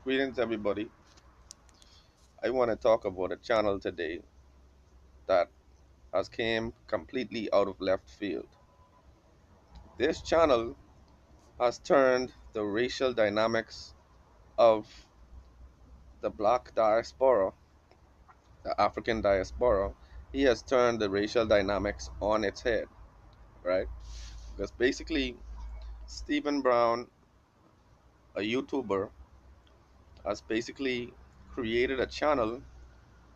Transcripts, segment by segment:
Greetings, everybody. I want to talk about a channel today that has came completely out of left field. This channel has turned the racial dynamics of the black diaspora, the African diaspora. He has turned the racial dynamics on its head, right? Because basically, Stephen Brown, a YouTuber, has basically created a channel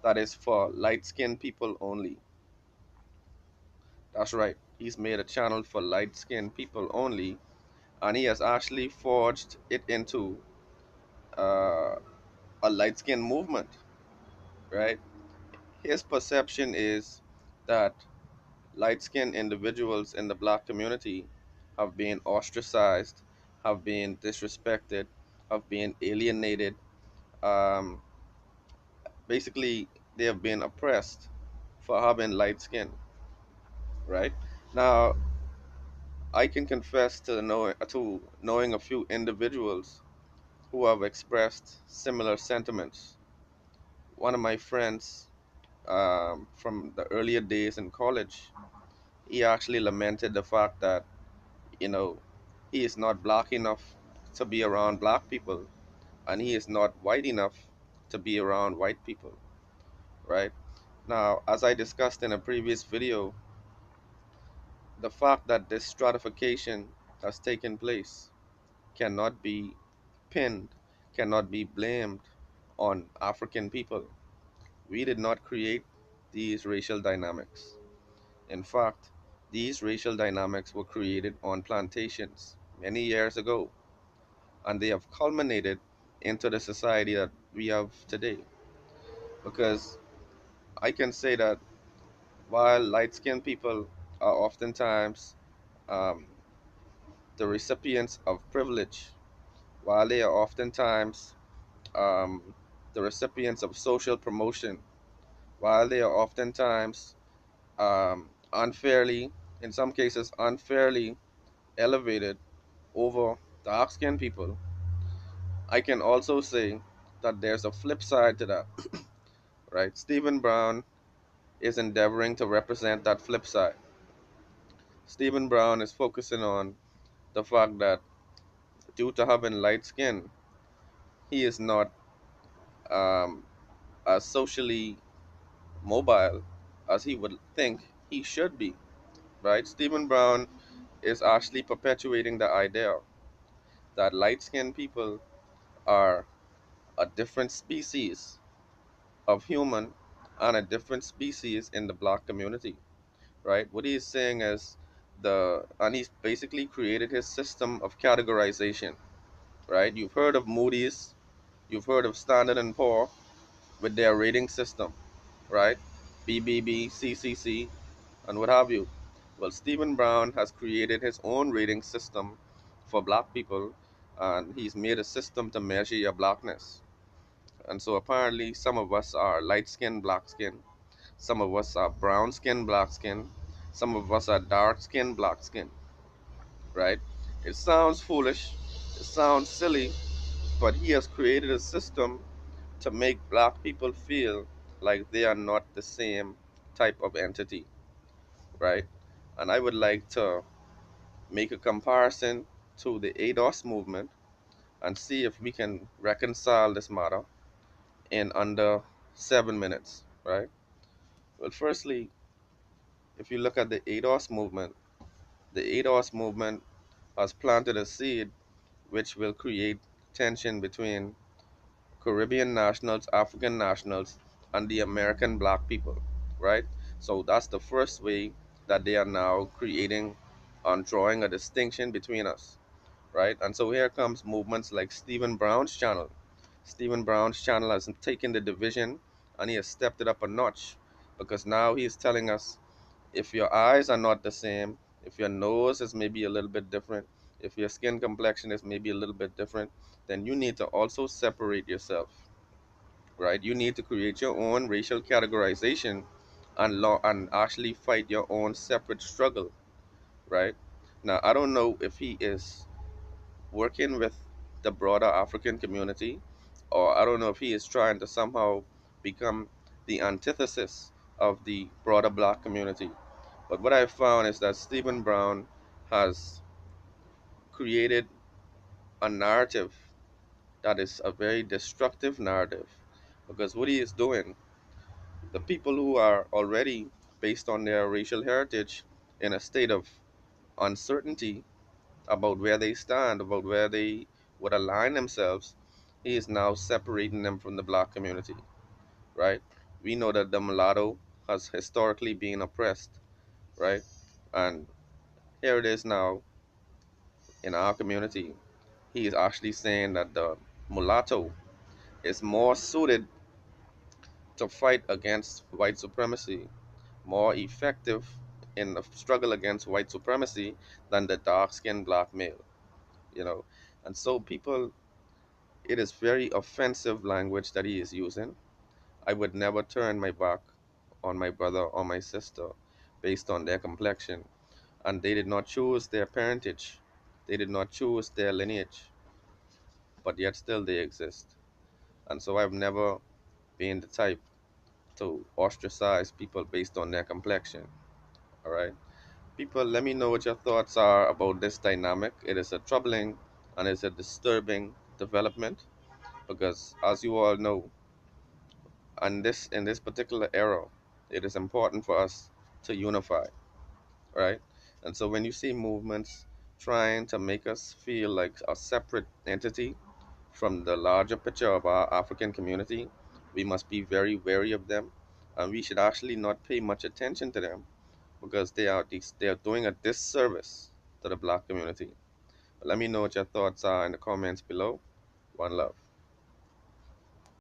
that is for light-skinned people only. That's right. He's made a channel for light-skinned people only, and he has actually forged it into uh, a light-skinned movement, right? His perception is that light-skinned individuals in the black community have been ostracized, have been disrespected, have been alienated. Um, Basically, they have been oppressed for having light skin, right? Now, I can confess to knowing a few individuals who have expressed similar sentiments. One of my friends from the earlier days in college, he actually lamented the fact that, you know, he is not black enough to be around black people, and he is not white enough to be around white people, right? Now, as I discussed in a previous video, the fact that this stratification has taken place cannot be pinned, cannot be blamed on African people. We did not create these racial dynamics. In fact, these racial dynamics were created on plantations many years ago, and they have culminated into the society that we have today. Because I can say that while light skinned people are oftentimes um, the recipients of privilege, while they are oftentimes um, the recipients of social promotion, while they are oftentimes unfairly, in some cases, unfairly elevated over dark skinned people, I can also say that there's a flip side to that, right? Stephen Brown is endeavoring to represent that flip side. Stephen Brown is focusing on the fact that due to having light skin, he is not um, as socially mobile as he would think he should be, right? Stephen Brown is actually perpetuating the idea that light skinned people are a different species of human and a different species in the black community, right? What he's saying is and he's basically created his system of categorization, right? You've heard of Moody's, you've heard of Standard and Poor with their rating system, right? BBB, CCC, and what have you. Well, Stephen Brown has created his own rating system for black people, and he's made a system to measure your blackness. And so apparently, some of us are light skin, black skin, some of us are brown skin, black skin, some of us are dark skin, black skin, right? It sounds foolish, it sounds silly, but he has created a system to make black people feel like they are not the same type of entity, right? And I would like to make a comparison to the ADOS movement and see if we can reconcile this matter in under 7 minutes, right? Well, firstly, if you look at the ADOS movement has planted a seed which will create tension between Caribbean nationals, African nationals, and the American black people, right? So that's the first way that they are now creating and drawing a distinction between us, right? And so here comes movements like Stephen Brown's channel. Stephen Brown's channel has taken the division and he has stepped it up a notch because now he is telling us if your eyes are not the same, if your nose is maybe a little bit different, if your skin complexion is maybe a little bit different, then you need to also separate yourself, right? You need to create your own racial categorization and actually fight your own separate struggle, right? Now, I don't know if he is working with the broader African community, or I don't know if he is trying to somehow become the antithesis of the broader black community. But what I found is that Stephen Brown has created a narrative that is a very destructive narrative, because what he is doing, the people who are already, based on their racial heritage, in a state of uncertainty about where they stand, about where they would align themselves, he is now separating them from the black community, right? We know that the mulatto has historically been oppressed, right? And here it is now in our community. He is actually saying that the mulatto is more suited to fight against white supremacy, more effective in the struggle against white supremacy than the dark skinned black male, you know. And so people, it is very offensive language that he is using. I would never turn my back on my brother or my sister based on their complexion. And they did not choose their parentage, they did not choose their lineage, but yet still they exist. And so I've never been the type to ostracize people based on their complexion. All right. People, let me know what your thoughts are about this dynamic. It is a troubling and it's a disturbing development because, as you all know, and this in this particular era, it is important for us to unify, right? And so when you see movements trying to make us feel like a separate entity from the larger picture of our African community, we must be very wary of them, and we should actually not pay much attention to them because they are doing a disservice to the black community. But let me know what your thoughts are in the comments below. One love.